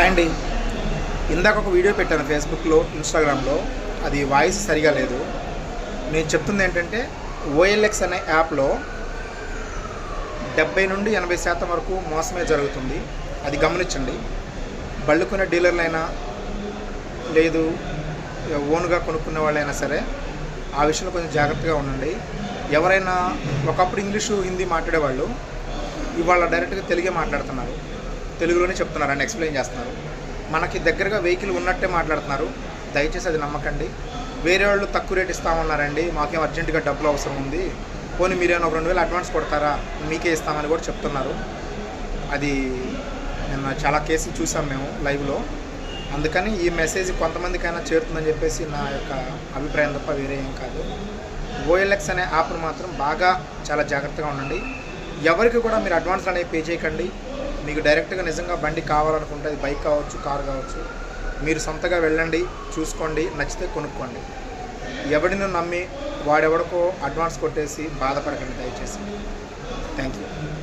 Hi అండి. ఇందాక ఒక వీడియో పెట్టాను ఫేస్బుక్లో, ఇన్స్టాగ్రామ్లో. అది వాయిస్ సరిగా లేదు. నేను చెప్తుంది ఏంటంటే, OLX అనే యాప్లో 70 నుండి 80% వరకు మోసమే జరుగుతుంది. అది గమనించండి. బళ్ళు కొనే డీలర్లైనా లేదు ఓన్గా కొనుక్కునే వాళ్ళైనా సరే ఆ విషయంలో కొంచెం జాగ్రత్తగా ఉండండి. ఎవరైనా ఒకప్పుడు ఇంగ్లీషు హిందీ మాట్లాడేవాళ్ళు ఇవాళ డైరెక్ట్గా తెలుగే మాట్లాడుతున్నారు, తెలుగులోనే చెప్తున్నారు అని ఎక్స్ప్లెయిన్ చేస్తున్నారు. మనకి దగ్గరగా వెహికల్ ఉన్నట్టే మాట్లాడుతున్నారు. దయచేసి అది నమ్మకండి. వేరే వాళ్ళు తక్కువ రేట్ ఇస్తామన్నారండి, మాకేం అర్జెంటుగా డబ్బులు అవసరం ఉంది, పోనీ మీరేమైనా ఒక 2000 అడ్వాన్స్ కొడతారా, మీకే ఇస్తామని కూడా చెప్తున్నారు. అది నిన్న చాలా కేసులు చూసాం మేము లైవ్లో. అందుకని ఈ మెసేజ్ కొంతమందికైనా చేరుతుందని చెప్పేసి నా యొక్క అభిప్రాయం తప్ప వేరే ఏం కాదు. OLX అనే యాప్ను మాత్రం బాగా చాలా జాగ్రత్తగా ఉండండి. ఎవరికి కూడా మీరు అడ్వాన్స్లు అనేవి పే చేయకండి. మీకు డైరెక్ట్గా నిజంగా బండి కావాలనుకుంటే, అది బైక్ కావచ్చు, కారు కావచ్చు, మీరు సొంతగా వెళ్ళండి, చూసుకోండి, నచ్చితే కొనుక్కోండి. ఎవడిని నమ్మి వాడెవడికో అడ్వాన్స్ కొట్టేసి బాధపడకండి దయచేసి. Thank you.